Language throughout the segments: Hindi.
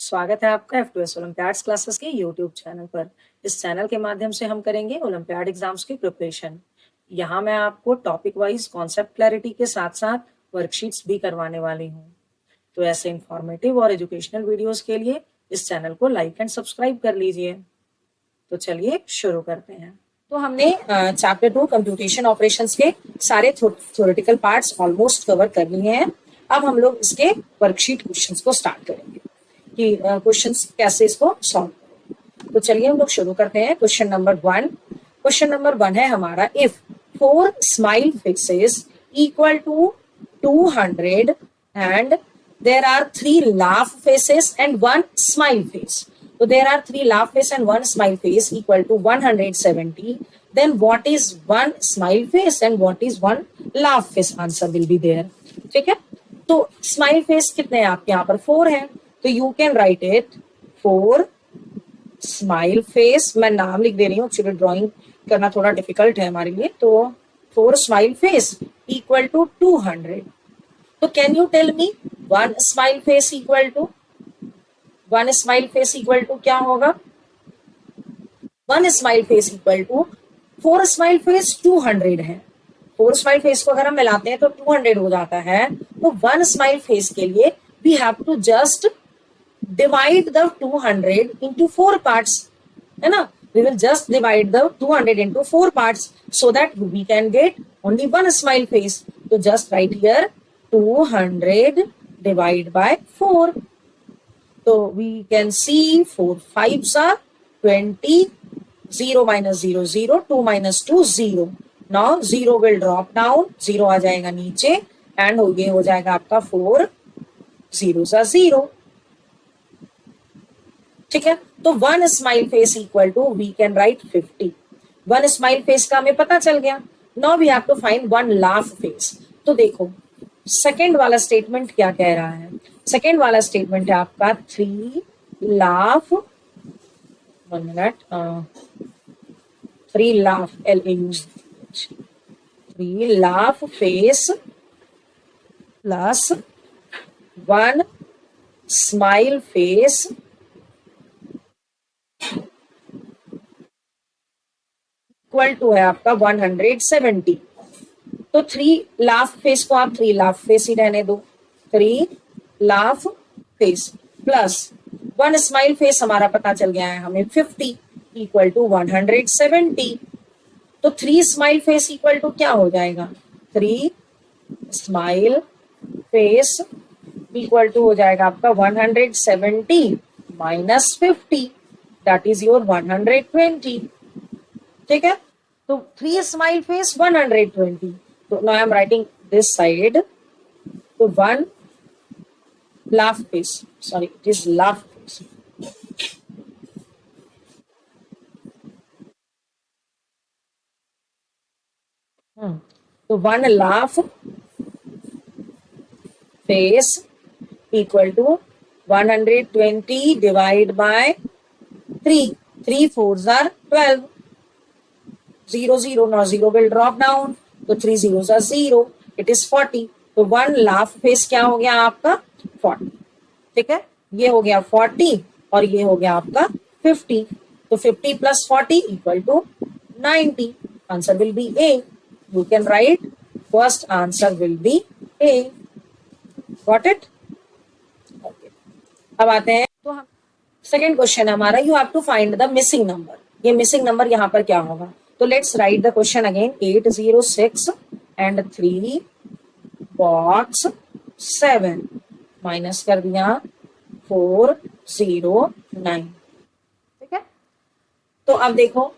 स्वागत है आपका F2S ओलंपियाड्स क्लासेस के यूट्यूब चैनल पर। इस चैनल के माध्यम से हम करेंगे ओलंपियाड एग्जाम्स की प्रिपरेशन। यहाँ मैं आपको टॉपिक वाइज कॉन्सेप्ट क्लैरिटी के साथ साथ वर्कशीट्स भी करवाने वाली हूँ। तो ऐसे इंफॉर्मेटिव और एजुकेशनल वीडियोस के लिए इस चैनल को लाइक एंड सब्सक्राइब कर लीजिए। तो चलिए शुरू करते हैं। तो हमने चैप्टर 2 कंप्यूटेशन ऑपरेशंस के सारे थ्योरेटिकल पार्ट्स ऑलमोस्ट कवर कर लिए हैं। अब हम लोग इसके वर्कशीट क्वेश्चंस को स्टार्ट करेंगे कि क्वेश्चंस कैसे इसको सॉल्व करें। तो चलिए हम लोग शुरू करते हैं। Question number 1। क्वेश्चन नंबर 1 है हमारा, if 4 smile faces equal to 200 and there are 3 laugh faces and 1 smile face. So there are 3 laugh face and 1 smile face equal to 170. Then what is 1 smile face and what is 1 laugh face? Answer will be there. ठीक है, तो smile face कितने हैं आपके यहाँ पर? 4 है, तो you can write it 4 smile face. मैं नाम लिख दे रही हूँ, एक्चुअली ड्राइंग करना थोड़ा डिफिकल्ट है हमारे लिए। तो 4 smile face equal to 200. तो can you tell me 1 smile face equal to 1 smile face equal to क्या होगा? 1 smile face equal to 4 smile face 200 है। 4 स्माइल फेस को अगर हम मिलाते हैं तो 200 हो जाता है। तो 1 स्माइल फेस के लिए we have to just divide the 200 into 4 parts, है ना? We will just divide the 200 into 4 parts so that we can get only 1 smile face. So just write here 200 divided by 4. So we can see 4 5s are 20, 0 minus 0 0, 2 minus 2 0. Now 0 will drop down, 0 आ जाएगा नीचे and ये हो जाएगा आपका 4 zeros are 0. ठीक है, तो 1 smile face equal to we can write 50. 1 smile face का हमें पता चल गया। Now we have to find 1 laugh face. तो देखो सेकेंड वाला स्टेटमेंट क्या कह रहा है? सेकेंड वाला स्टेटमेंट है आपका 3 laugh, 1 minute, 3 laugh LAUF, 3 laugh face plus 1 smile face equal to है आपका 170। तो 3 लाफ फेस को आप 3 लाफ फेस ही रहने दो, 3 laugh face plus 1 smile face हमारा पता चल गया है हमें 50 इक्वल टू 170। तो 3 स्माइल फेस इक्वल टू क्या हो जाएगा? 3 स्माइल फेस इक्वल टू हो जाएगा आपका 170 माइनस 50, दैट इज योर 120। ठीक है, तो 3 स्माइल फेस 120. तो now I am writing this side. तो 1 laugh face, sorry it is laugh face. तो 1 laugh face equal to 120 divided by 3. 3 4s are 12. 0 0, now 0 will drop down, तो 3 zeros are 0, it is 40. तो 1 लाफ फेस क्या हो गया आपका? 40. ठीक है, ये हो गया 40 और ये हो गया आपका 50. तो 50 plus 40 equal to 90. Answer will be A. You can write first answer will be A. Got it? Okay. अब आते हैं, तो हम सेकेंड क्वेश्चन हमारा, you have to find the missing number. ये मिसिंग नंबर यहाँ पर क्या होगा? तो let's write the question again. 806 and 3 box 7 minus कर दिया 409। ठीक है, तो अब देखो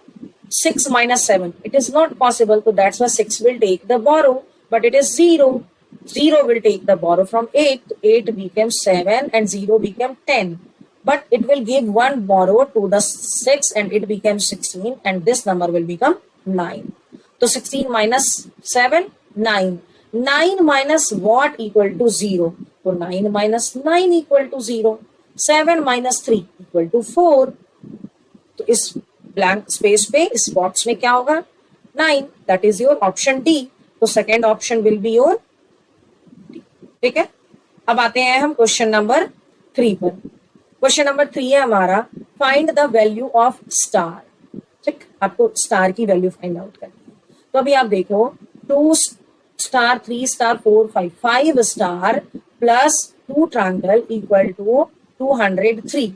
6 minus 7, it is not possible, so that's why 6 will take the borrow, but it is 0. 0 will take the borrow from 8. 8 became 7 and 0 became 10. But it will give 1 borrow to the 6 and it becomes 16 and this number will become 9. So 16 minus 7, 9. 9 minus what equal to 0? So 9 minus 9 equal to 0. 7 minus 3 equal to 4. तो इस ब्लैंक स्पेस पे, इस बॉक्स में क्या होगा? 9. That is your option D. तो second option will be your D. ठीक है, अब आते हैं हम क्वेश्चन नंबर 3 पर। क्वेश्चन नंबर 3 है हमारा, find the value of star. ठीक, आपको स्टार की वैल्यू फाइंड आउट करनी है। तो अभी आप देखो 2 star 3 star 4 5 5 star plus 2 triangle equal to 203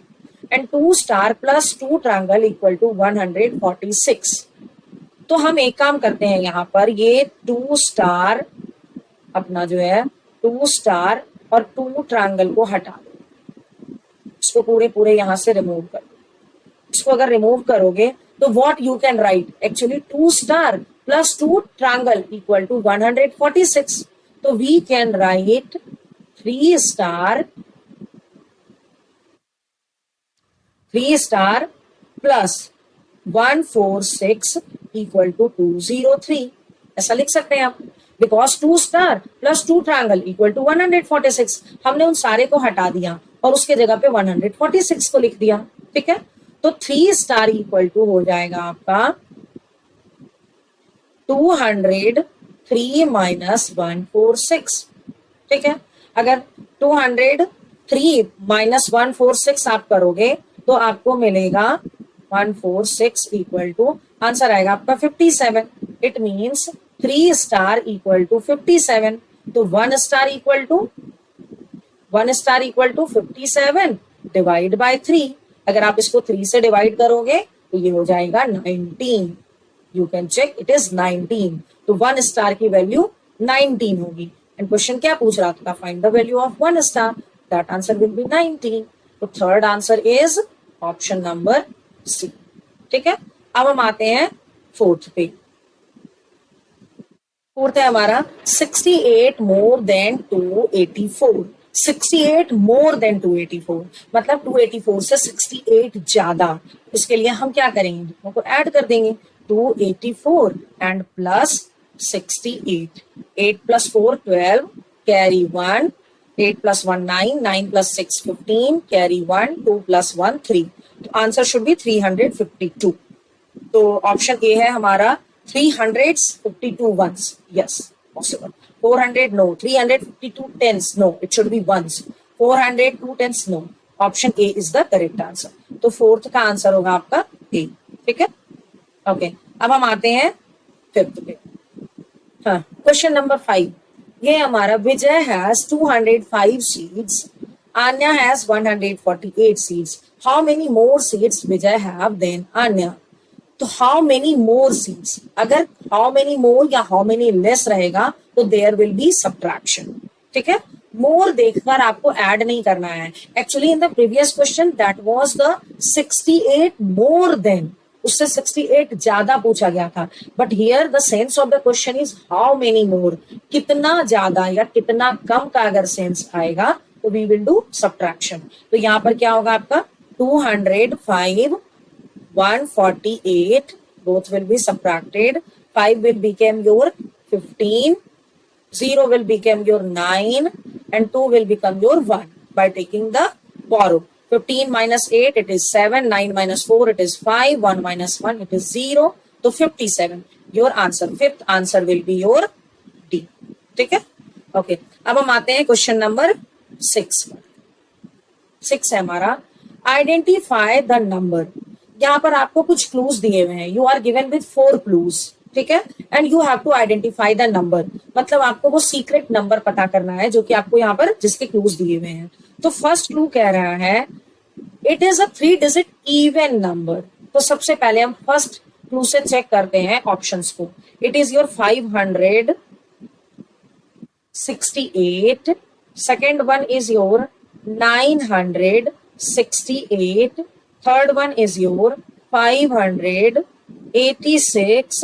and 2 star plus 2 triangle equal to 146। तो हम एक काम करते हैं, यहाँ पर ये 2 स्टार अपना जो है 2 स्टार और 2 ट्रायंगल को हटा दो, इसको पूरे पूरे यहां से रिमूव कर दो। इसको अगर रिमूव करोगे तो what you can write, actually 2 star plus 2 triangle equal to 146। तो we can write 3 star plus 146 equal to 203, ऐसा लिख सकते हैं आप। Because 2 star plus 2 triangle equal to 146, हमने उन सारे को हटा दिया और उसके जगह पे 146 को लिख दिया। ठीक है, तो 3 स्टार इक्वल टू हो जाएगा आपका 203 माइनस 146। ठीक है, अगर 203 माइनस 146 आप करोगे तो आपको मिलेगा 146 इक्वल टू, आंसर आएगा आपका 57। It means 3 star equal to 57। तो 1 star equal to 57 divide by 3। अगर आप इसको 3 से डिवाइड करोगे तो ये हो जाएगा 19। You can check, it is 19। तो 1 स्टार की वैल्यू 19 होगी। एंड क्वेश्चन क्या पूछ रहा था, find the value of 1 star, that answer will be 19। तो third answer is option number C. ठीक है, अब हम आते हैं फोर्थ पे। फोर्थ है हमारा 68 मोर देन 284। 68 मोर देन 284 मतलब 284 से 68 ज्यादा। इसके लिए हम क्या करेंगे, दोनों को ऐड कर देंगे, 284 and plus 68। 8 plus 4 12 carry 1, 8 plus 1 9, 9 plus 6 15 carry 1, 2 plus 1 3। तो आंसर शुड बी 352। तो ऑप्शन ए है हमारा 352 ones. Yes, possible. 400 no. 352 tens no. It should be ones. 402 tens no. Option A is the correct answer. तो फोर्थ का आंसर होगा आपका ए। ठीक है, ओके। अब हम आते हैं फिफ्थ पे। हाँ, क्वेश्चन नंबर 5 ये हमारा, विजय has 205 seeds, Anya has 148 seeds. How many more seeds Vijay have than Anya? तो हाउ मेनी मोर सीड्स, अगर हाउ मेनी मोर या हाउ मेनी लेस रहेगा तो देयर विल बी सब्ट्रैक्शन। ठीक है, मोर देखकर आपको ऐड नहीं करना है। Actually in the previous question that was the 68 more than, उससे 68 ज्यादा पूछा गया था। But here the sense of the question is how many more, कितना ज्यादा या कितना कम का अगर सेंस आएगा तो वी विल डू सब्ट्रैक्शन। तो यहाँ पर क्या होगा आपका 205 148, both will be subtracted, 5 will become your 15, 0 will become your 9 and 2 will become your 1 by taking the borrow. 15 minus 8 it is 7, 9 minus 4 it is 5, 1 minus 1 it is 0, तो 57 your answer, fifth answer will be your D। ठीक है, ओके। अब हम आते हैं क्वेश्चन नंबर 6 पर। 6 है हमारा, आइडेंटिफाई द नंबर। यहाँ पर आपको कुछ क्लूज दिए हुए हैं, you are given with 4 clues. ठीक है, and you have to identify the number, मतलब आपको वो सीक्रेट नंबर पता करना है जो कि आपको यहाँ पर जिसके क्लूज दिए हुए हैं। तो फर्स्ट क्लू कह रहा है it is a 3 digit even number. तो सबसे पहले हम फर्स्ट क्लू से चेक करते हैं ऑप्शंस को। It is your 568, second one is your 968, third one is your 586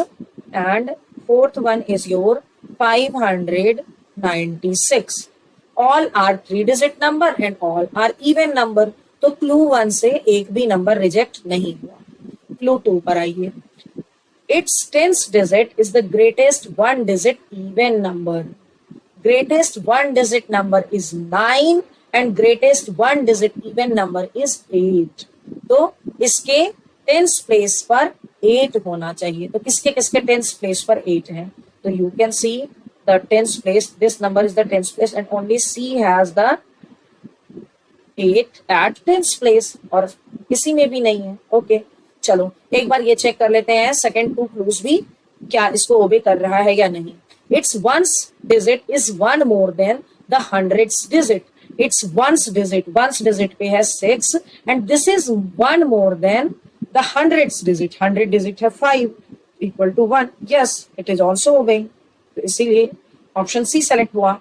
and fourth one is your 596. All are 3 digit number and all are even number. तो क्लू 1 से एक भी नंबर रिजेक्ट नहीं हुआ। क्लू 2 पर आइए, its 10th digit is the greatest 1 digit even number. Greatest 1 digit number is 9 and greatest 1 digit even number is 8. तो इसके 10th प्लेस पर 8 होना चाहिए। तो किसके किसके 10th प्लेस पर 8 है? तो you can see the 10th place, this number is the 10th place and only C has the 8 at tens place, और किसी में भी नहीं है। ओके, चलो एक बार ये चेक कर लेते हैं सेकंड टू क्लूज भी क्या इसको ओबे कर रहा है या नहीं। It's ones digit is one more than the hundreds digit. It's ones digit पे है 6 and this is one more than the hundreds digit. 100 digit है 5 equal to 1। Yes, it is also obeying, तो इसीलिए ऑप्शन सी सेलेक्ट हुआ।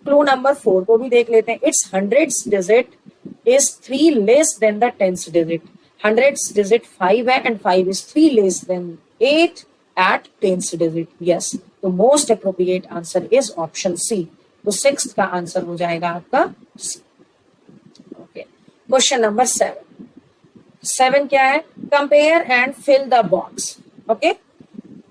क्लू नंबर 4 को भी देख लेते हैं। It's hundreds digit is 3 less than the tens digit. Hundreds digit 5 है and 5 is 3 less than 8 at tens digit. Yes, तो most appropriate answer is option C. तो सिक्स्थ का आंसर हो जाएगा आपका सी। ओके, क्वेश्चन नंबर 7 क्या है? Compare and fill the box. Okay,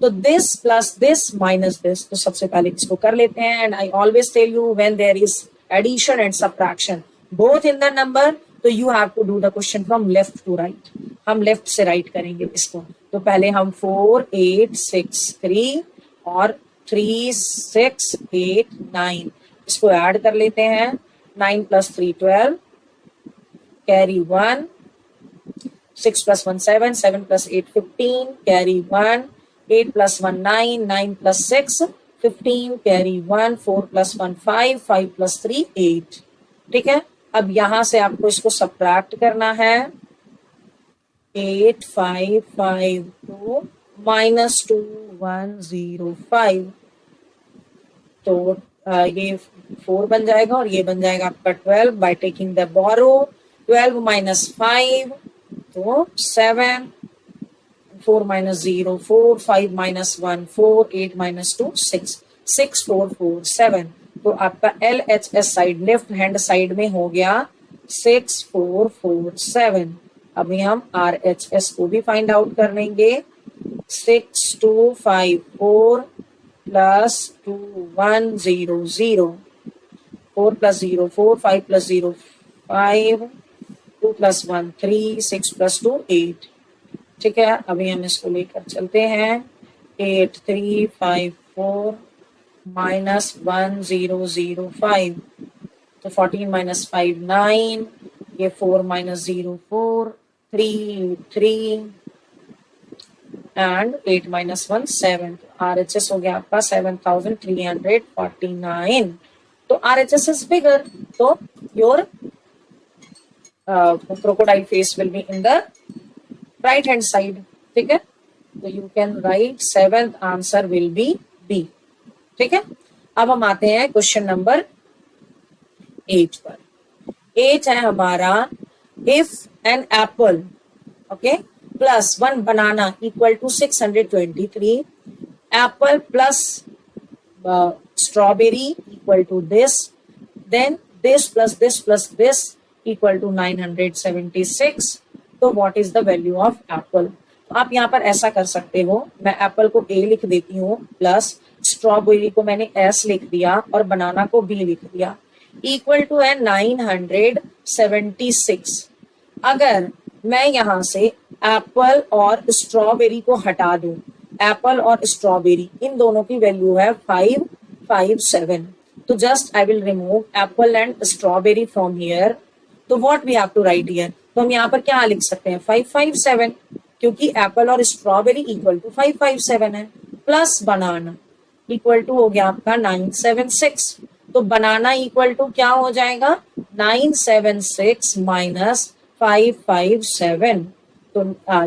तो this plus this minus this, तो सबसे पहले इसको कर लेते हैं। And I always tell you when there is addition and subtraction both in the number, तो you have to do the question from left to right. हम लेफ्ट से राइट करेंगे इसको। तो पहले हम 4 8 6 3 और 3 6 8 9 इसको ऐड कर लेते हैं। 9 + 3 12 कैरी 1, 6 + 1 7, 7 + 8 15 कैरी 1, 8 + 1 9, 9 + 6 15 कैरी 1, 4 + 1 5, 5 + 3 8। ठीक है, अब यहां से आपको इसको सब्ट्रैक्ट करना है। 8 5 5 2 -2 1 0 5, तो ये 4 बन जाएगा और ये बन जाएगा आपका 12 बाय टेकिंग द बोरो। 12 - 5 तो 7, 4 - 0 4, 5 - 1 4, 8 - 2 6, 6 4 4 7। तो आपका LHS side left hand side में हो गया 6 4 4 7। अभी हम RHS को भी फाइंड आउट कर लेंगे। 6 2 5 4 + 2 1 0 0, 4 + 0 4, 5 + 0 5, 2 + 1 3, 6 + 2 8। ठीक है, अभी हम इसको लेकर चलते हैं। 8 3 5 4 -1 0 0 5, तो 14 - 5 9, ये 4 - 0 4 3 3 एंड 8 - 1 7। RHS हो गया आपका 7349। तो RHS इज बिगर, तो your crocodile face will be in the right hand side. ठीक है, तो you can write 7th answer will be B. ठीक है, अब हम आते हैं क्वेश्चन नंबर 8 पर। 8 है हमारा, if an apple okay plus 1 banana equal to 623, apple plus strawberry equal to this, then this plus this equal to 976, तो what is the value of apple? आप यहाँ पर ऐसा कर सकते हो, मैं एप्पल को A लिख देती हूँ प्लस स्ट्रॉबेरी को मैंने S लिख दिया और बनाना को B लिख दिया, इक्वल टू है 976। अगर मैं यहाँ से एप्पल और स्ट्रॉबेरी को हटा दूं, एप्पल और स्ट्रॉबेरी इन दोनों की वैल्यू है 5 5 7, तो just I will remove apple and strawberry from here. तो what we have to write here, तो हम यहाँ पर क्या लिख सकते हैं 5 5 7, क्योंकि एप्पल और स्ट्रॉबेरी इक्वल टू 5 5 7 है, प्लस बनाना इक्वल टू हो गया आपका 976। तो बनाना इक्वल टू क्या हो जाएगा 976 माइनस 5 5 7। तो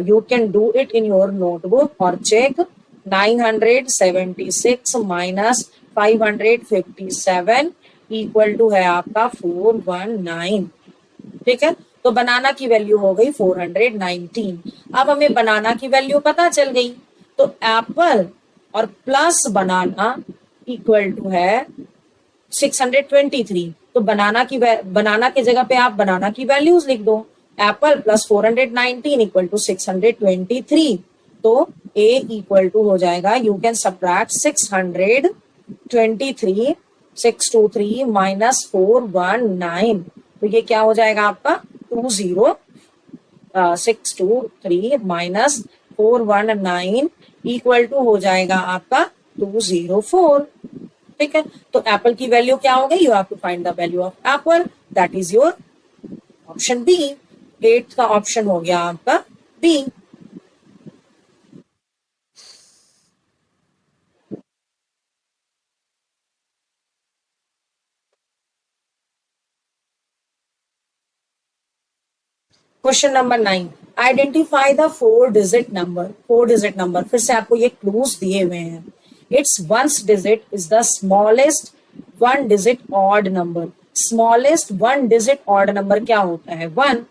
you can do it in your notebook और चेक 976 माइनस 557 इक्वल टू है आपका 419। ठीक है, तो बनाना की वैल्यू हो गई 419। अब हमें बनाना की वैल्यू पता चल गई, तो एप्पल और प्लस बनाना इक्वल टू है 623। तो बनाना के जगह पे आप बनाना की वैल्यूज लिख दो, एप्पल प्लस 419 इक्वल टू 623। तो A इक्वल टू हो जाएगा, यू कैन सब्ट्रैक्ट 623 623 माइनस 419, तो ये क्या हो जाएगा आपका 623 माइनस 419 इक्वल टू हो जाएगा आपका 204। ठीक है, तो एप्पल की वैल्यू क्या हो गई, you have to find the value of apple, that is your option B, 8 का ऑप्शन हो गया आपका B. Question number 9, identify the 4 digit number. 4 digit number, फिर से आपको ये क्लूज दिए हुए हैं। It's ones digit is the smallest 1 digit odd number. Smallest 1 digit odd number क्या होता है? 1।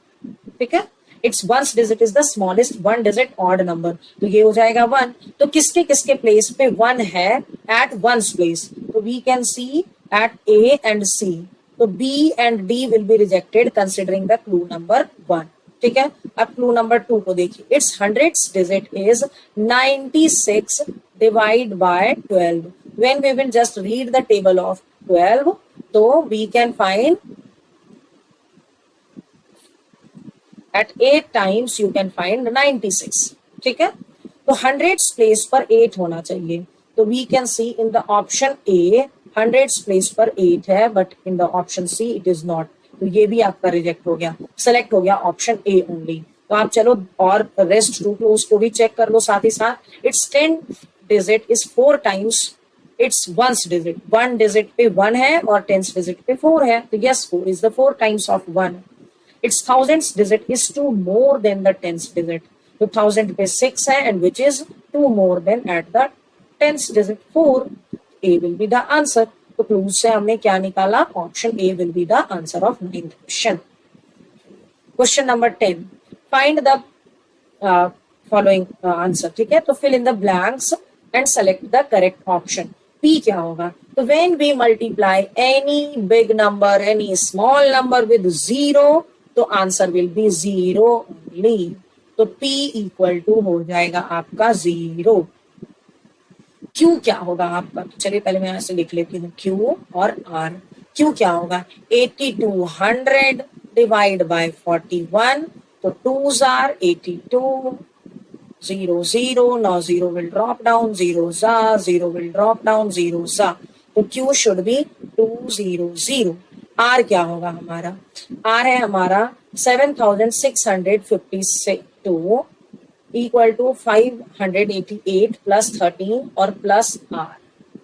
ठीक है, it's ones digit is the smallest 1 digit odd number, तो ये हो जाएगा 1। तो किसके किसके प्लेस पे 1 है? एट वंस प्लेस, तो we can see at A and C, तो B and D will be rejected considering the clue number 1। ठीक है, अब क्लू नंबर 2 को देखिए। Its hundreds digit is 96 divide by 12। When we will just read the table of 12, तो we can find at 8 times you can find 96। ठीक है, तो हंड्रेड्स प्लेस पर 8 होना चाहिए, तो we can see in the option A hundreds place पर 8 है, but in the option C it is not, तो ये भी आपका रिजेक्ट हो गया, सेलेक्ट हो गया ऑप्शन ए ओनली। तो आप चलो और रेस्ट टू क्लोज को भी चेक कर लो साथ ही साथ। It's 10 digit is 4 times it's ones digit. 1 digit पे 1 है और 10 डिजिट पे 4 है, तो yes 4 is the 4 times of 1। its thousandths digit is 2 more than the tenth digit, तो 1000 पे 6 है and which is 2 more than at the 10th digit 4। A will be the answer। तो क्लूज से हमने क्या निकाला? Option A will be the answer of 9th question। Question number 10, find the following answer. ठीक है, तो fill in the blanks and select the correct option. P क्या होगा? तो when we multiply any big number any small number with 0, तो आंसर विल बी 0 ओनली, तो P इक्वल टू हो जाएगा आपका 0। Q क्या होगा आपका? तो चलिए पहले मैं ऐसे लिख लेती हूँ Q और R। Q क्या होगा? 8200 डिवाइड बाय 41, तो 2s are 82, 0 0, now 0 will drop down, 0 za, 0 will drop down, 0 za, तो Q should be 200। R क्या होगा हमारा? R है हमारा 7652 इक्वल टू 588 प्लस 13 और प्लस R।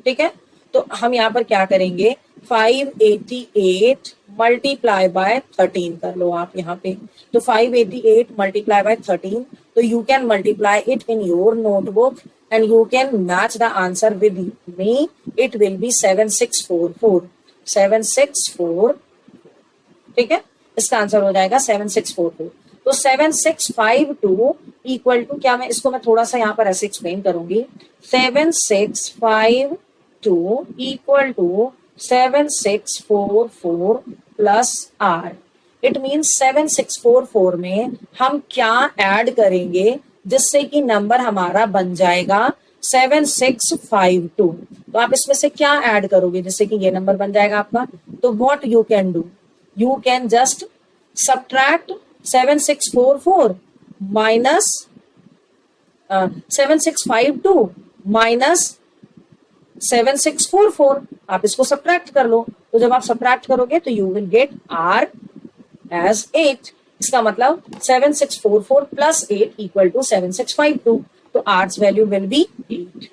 ठीक है, तो हम यहाँ पर क्या करेंगे? 588 मल्टीप्लाई बाय 13 कर लो आप यहाँ पे, तो 588 मल्टीप्लाई बाय 13, तो you can multiply it in your notebook and you can match the answer with me. It will B 7644। 764, ठीक है, इसका आंसर हो जाएगा 7644। तो 7652 इक्वल टू क्या, मैं इसको मैं थोड़ा सा यहाँ पर ऐसे एक्सप्लेन करूंगी। 7652 equal to 7644 plus R। It means 7644 में हम क्या ऐड करेंगे जिससे कि नंबर हमारा बन जाएगा 7652। तो आप इसमें से क्या ऐड करोगे जिससे कि ये नंबर बन जाएगा आपका? तो what you can do, you can just subtract 7644 minus 7652 minus 7644, आप इसको सब्ट्रैक्ट कर लो। तो जब आप सब्ट्रैक्ट करोगे तो you will get R as 8। इसका मतलब 7644 plus 8 equal to 7652, तो R's value will be 8।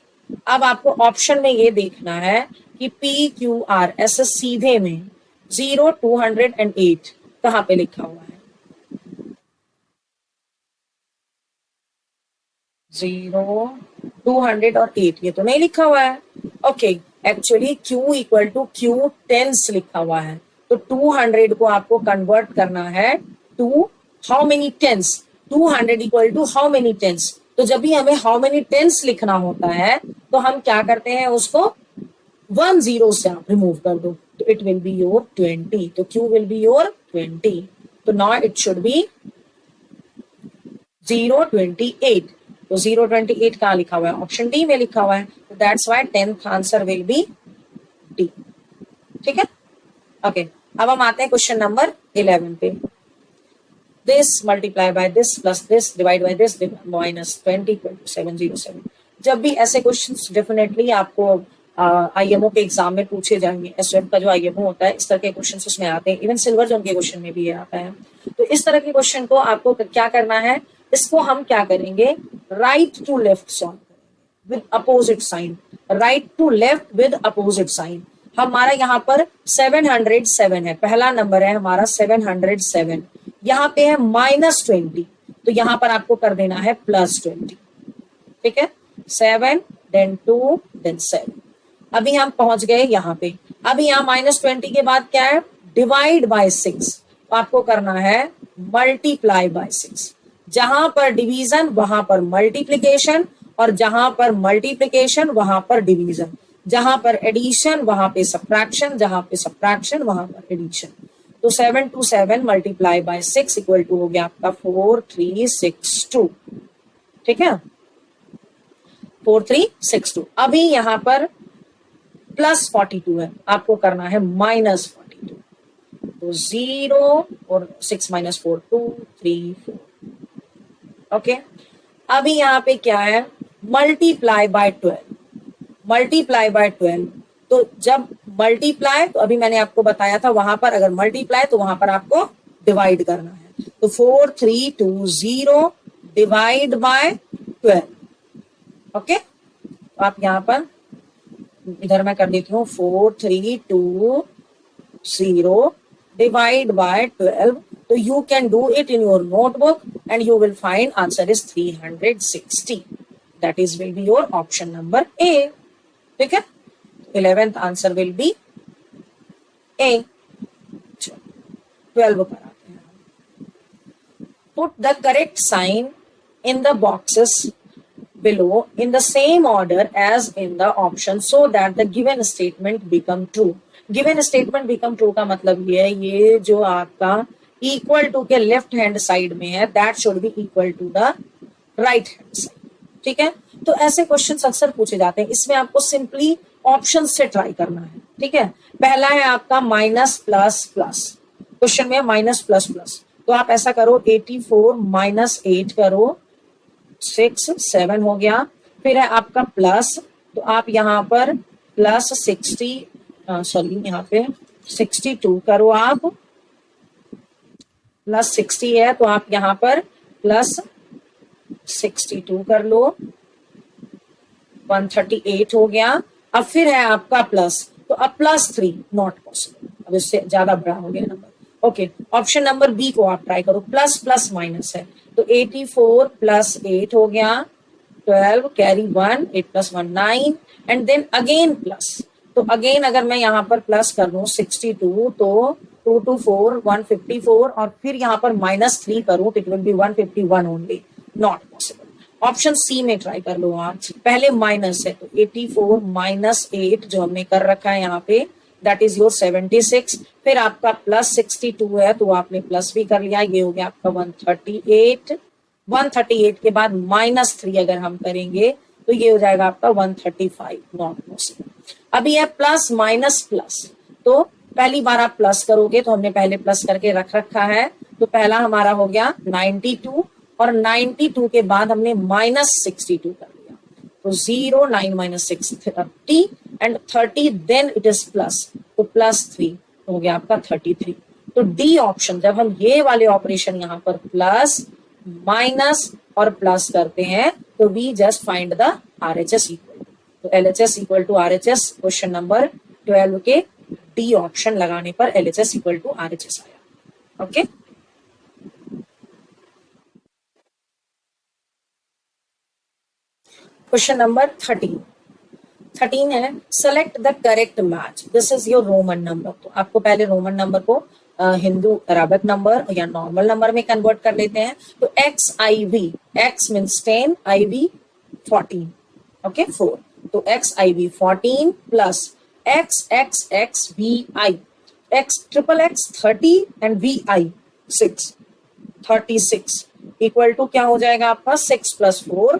अब आपको ऑप्शन में ये देखना है कि PQR ऐसे सीधे में 0 208 कहां पे लिखा हुआ है? 0 200 और 8 ये तो नहीं लिखा हुआ है। Okay, actually Q equal to Q tens लिखा हुआ है, तो 200 को आपको कन्वर्ट करना है to how many tens. 200 equal to how many tens, तो जब भी हमें हाउ मेनी टेंस लिखना होता है तो हम क्या करते हैं, उसको 1 0 से आप रिमूव कर दो, तो इट विल बी योर 20, तो Q विल बी योर 20। तो नाउ इट शुड बी 028, तो 028 कहाँ लिखा हुआ है? ऑप्शन डी में लिखा हुआ है, तो that's why 10th answer will B D. ठीक है, ओके, अब हम आते हैं क्वेश्चन नंबर 11 पे। This multiply by this plus this divide by this minus 20 707। जब भी ऐसे क्वेश्चंस डेफिनेटली आपको आईएमओ के एग्जाम में पूछे जाएंगे। एसएफ का जो आईएमओ होता है, इस तरह के क्वेश्चन उसमें आते हैं। इवन सिल्वर जोन के क्वेश्चन में भी ये आता है। तो इस तरह के क्वेश्चन को आपको क्या करना है, इसको हम क्या करेंगे, राइट टू लेफ्ट सॉल्व करेंगे with opposite sign. Right to left with opposite sign. हमारा यहाँ पर 707 है, पहला नंबर है हमारा 707। यहाँ पे है -20, तो यहाँ पर आपको कर देना है +20। ठीक है, 7 देन 2 देन 7। अभी हम पहुंच गए यहाँ पे। अभी यहाँ -20 के बाद क्या है, डिवाइड बाय 6। तो आपको करना है मल्टीप्लाई बाय 6। जहां पर डिवीजन वहां पर मल्टीप्लीकेशन, और जहां पर मल्टीप्लीकेशन वहां पर डिवीजन, जहां पर एडिशन वहां पे सब्ट्रैक्शन, जहां पे सब्ट्रैक्शन वहां पर एडिशन। तो 7 to 7 multiply by 6 equal to हो गया आपका 4362। ठीक है, 4362। अभी यहां पर +42 है, आपको करना है -42। तो 0 और 6 - 4 2 3 4। ओके, अभी यहाँ पे क्या है, मल्टीप्लाई बाय 12। मल्टीप्लाई बाय 12, तो जब मल्टीप्लाई, तो अभी मैंने आपको बताया था वहां पर अगर मल्टीप्लाई तो वहां पर आपको डिवाइड करना है। तो 4320 डिवाइड बाय 12। ओके, तो आप यहाँ पर इधर मैं कर देती हूँ 4320 डिवाइड बाय 12। तो you can do it in your notebook and you will find answer is 360। That is will be your option number A. ठीक है, 11th आंसर विल बी ए। 12 पर आते हैं। Put the correct sign in the boxes below in the same order as in the option so that the given statement become true. Given statement become true का मतलब ये जो आपका इक्वल टू के लेफ्ट हैंड साइड में है, that should be equal to the right hand side. ठीक है, तो ऐसे क्वेश्चन अक्सर पूछे जाते हैं। इसमें आपको सिंपली ऑप्शन से ट्राई करना है। ठीक है, पहला है आपका माइनस प्लस प्लस, क्वेश्चन में माइनस प्लस प्लस, तो आप ऐसा करो 84 - 8 करो, 6 7 हो गया। फिर है आपका प्लस, तो आप यहाँ पर +60 सॉरी यहाँ पे 62 करो। आप +60 है तो आप यहाँ पर +62 कर लो, 138 हो गया। अब फिर है आपका प्लस, तो अब +3 नॉट पॉसिबल, अब इससे ज्यादा बड़ा हो गया number. Okay, option number B को आप ट्राई करो, प्लस प्लस माइनस है, तो 84 + 8 हो गया, 12 carry 1, 8 + 1 9, and then again plus. तो अगेन अगर मैं यहाँ पर प्लस कर दूं 62, तो 2 2 4 154, और फिर यहाँ पर -3 करूं तो it will be 151 only, not possible. Option C में ट्राई कर लो आप। पहले माइनस है, तो 84 - 8 जो हमने कर रखा है यहाँ पे, दैट इज योर 76। फिर आपका +62 है, तो आपने प्लस भी कर लिया, ये हो गया आपका 138। 138 के बाद -3 अगर हम करेंगे तो ये हो जाएगा आपका 135, नॉट पॉसिबल। अभी है प्लस माइनस प्लस, तो पहली बार आप प्लस करोगे, तो हमने पहले प्लस करके रख रखा है, तो पहला हमारा हो गया 92, और 92 के बाद हमने -62 कर लिया, तो 0 9 - 6 30, and 30 then it is plus, तो +3 हो गया आपका 33। तो डी ऑप्शन, जब हम ये वाले ऑपरेशन यहाँ पर प्लस माइनस और प्लस करते हैं, तो we just find the RHS equal. तो LHS equal to RHS, question number 12 के डी ऑप्शन लगाने पर LHS इक्वल टू RHS आया। ओके, क्वेश्चन नंबर 13 है, select the correct match, this is your roman number. तो आपको पहले रोमन नंबर को हिंदू अरबिक नंबर या नॉर्मल नंबर में कन्वर्ट कर लेते हैं। तो XIV, X means 10, IV 14, okay 4, तो XIV 14 plus XXXVI, X XXX 30 and VI 6, 36 equal to क्या हो जाएगा आपका 6 + 4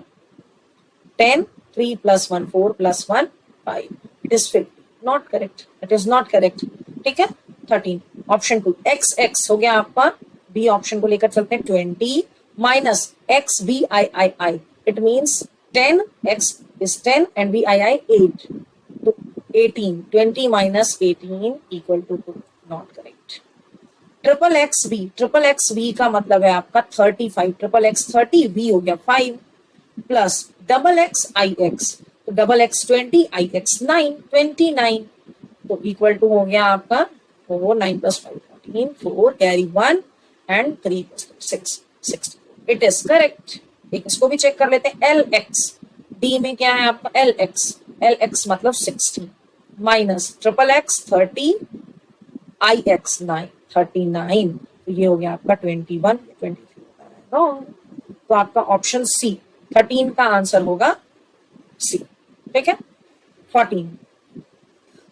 10, 3 + 1 4 + 1 5, it is 50, not correct, it is not correct. ठीक है, 13 ऑप्शन 2 XX हो गया आपका। बी ऑप्शन को लेकर चलते हैं, 20 minus XVII, it means 10, X is 10 and VII 8, तो 18, 20 minus 18 equal to 2. Not correct. Triple X B का मतलब है आपका 35, ट्रिपल एक्स 30, बी हो गया 5 प्लस डबल एक्स आई एक्स, तो डबल एक्स 20, आई एक्स 9, 29, तो इक्वल टू हो गया आपका 4, 9 plus 5 14, 4 carry 1 and 3 plus 6 60. It is correct. एक इसको भी चेक कर लेते हैं. एल एक्स डी में क्या है आपका एल एक्स मतलब 60 माइनस ट्रिपल एक्स 30, आई एक्स 9 39, तो ये हो गया आपका 21, 23 रॉन्ग. तो आपका ऑप्शन सी 13 का आंसर होगा सी. ठीक है.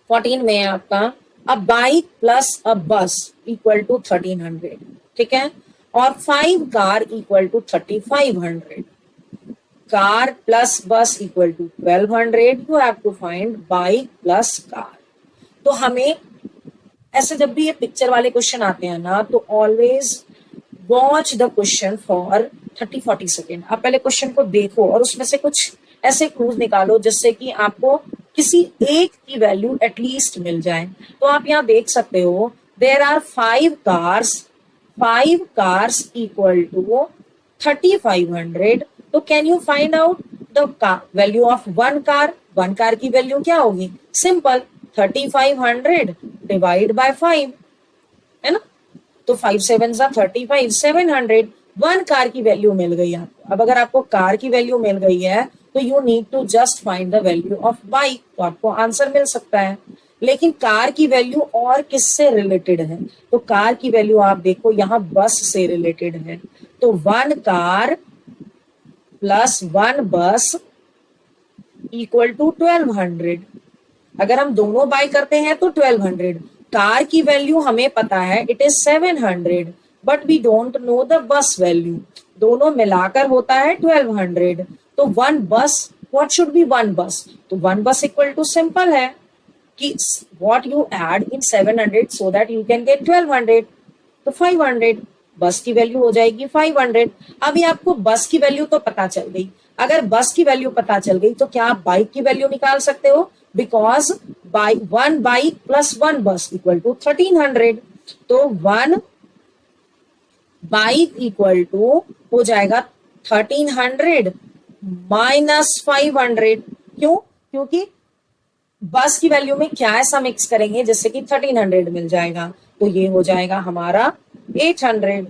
14 में आपका अ बाइक प्लस अ बस इक्वल टू 1300. ठीक है. और 5 car equal to 3500. Car plus bus equal to 1200. You have to find bike plus car. तो हमें ऐसे जब भी ये पिक्चर वाले क्वेश्चन आते हैं ना, तो always watch the question for 30-40 second. आप पहले क्वेश्चन को देखो और उसमें से कुछ ऐसे क्लूज निकालो जिससे कि आपको किसी एक की वैल्यू एटलीस्ट मिल जाए. तो आप यहाँ देख सकते हो there are 5 cars equal to 3500. तो can you find out the value of one car की वैल्यू क्या होगी? सिंपल, 3500 डिवाइड बाय 5, है ना. तो 5 7 35, 700. वन कार की वैल्यू मिल गई आपको. अब अगर आपको कार की वैल्यू मिल गई है तो you need to just find the value of bike, तो आपको आंसर मिल सकता है. लेकिन कार की वैल्यू और किससे रिलेटेड है? तो कार की वैल्यू आप देखो यहाँ बस से रिलेटेड है. तो वन कार प्लस वन बस इक्वल टू 1200. अगर हम दोनों बाय करते हैं तो 1200. कार की वैल्यू हमें पता है it is 700, but we don't know the bus value. दोनों मिलाकर होता है 1200. तो वन बस, व्हाट शुड बी वन बस? तो वन बस इक्वल टू सिंपल है कि what you add in 700 so that you can get 1200. तो 500 बस की वैल्यू हो जाएगी 500. अभी आपको बस की वैल्यू तो पता चल गई. अगर बस की वैल्यू पता चल गई तो क्या आप बाइक की वैल्यू निकाल सकते हो? Because one bike plus one बस इक्वल टू 1300. तो वन बाइक इक्वल टू हो जाएगा 1300 माइनस 500. क्यों? क्योंकि बस की वैल्यू में क्या ऐसा मिक्स करेंगे जिससे कि 1300 मिल जाएगा. तो ये हो जाएगा हमारा 800.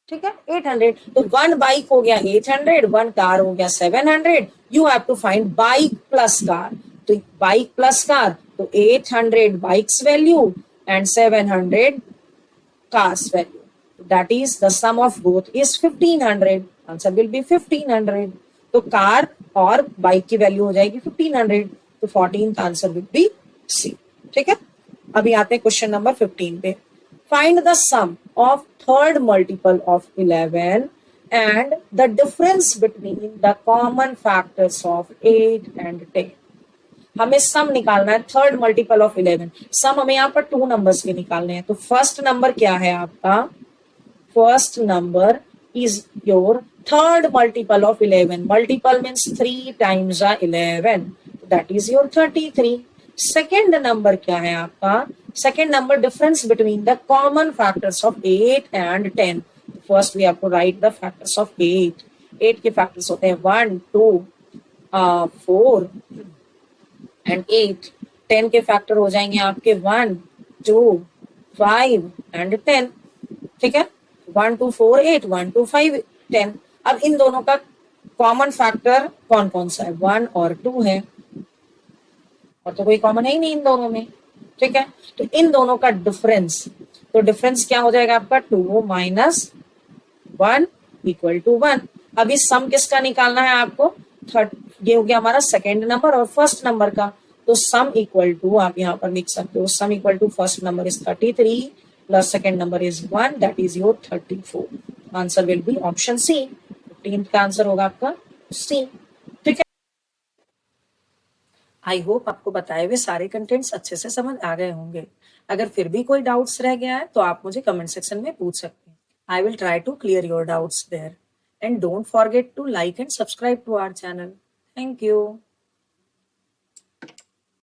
ठीक है, 800. तो वन बाइक हो गया 800, वन कार हो गया 700. You have to find bike plus car. तो बाइक प्लस कार, तो 800 bikes value and 700 cars value. That is the sum of both is 1500. Answer will be 1500. तो कार और बाइक की वैल्यू हो जाएगी 1500. तो 14th answer will B C. ठीक है. अभी आते हैं क्वेश्चन नंबर 15 पे. Find the sum of third multiple of 11 and the difference between the common factors of 8 and 10. हमें सम निकालना है थर्ड मल्टीपल ऑफ 11. सम हमें यहाँ पर 2 नंबर्स के निकालने हैं. तो फर्स्ट नंबर क्या है आपका? First number is your third multiple of 11. Multiple means 3 times 11, that is your 33. Second number क्या है आपका? Second number difference between the common factors of 8 and 10. First we have to write the factors of 8. 8 के फैक्टर्स होते हैं 1 2 4 एंड 8. 10 के फैक्टर हो जाएंगे आपके 1 2 5 एंड 10. ठीक है. 1 2 4 8, 1 2 5 10. अब इन दोनों का कॉमन फैक्टर कौन कौन सा है? 1 और 2 है, और तो कोई कॉमन है ही नहीं इन दोनों में. ठीक है. तो इन दोनों का डिफरेंस, तो डिफरेंस क्या हो जाएगा आपका? 2 माइनस 1 इक्वल टू 1. अभी सम किसका निकालना है आपको? ये हो गया हमारा सेकेंड नंबर और फर्स्ट नंबर का. तो सम इक्वल टू आप यहाँ पर लिख सकते हो, sum equal to first number is 33 plus second number is 1, that is your 34. Answer will be option C. 15th का आंसर होगा आपका सी. ठीक है. आई होप आपको बताए हुए सारे कंटेंट्स अच्छे से समझ आ गए होंगे. अगर फिर भी कोई डाउट्स रह गया है तो आप मुझे कमेंट सेक्शन में पूछ सकते हैं. I will try to clear your doubts there. And don't forget to like and subscribe to our channel. Thank you.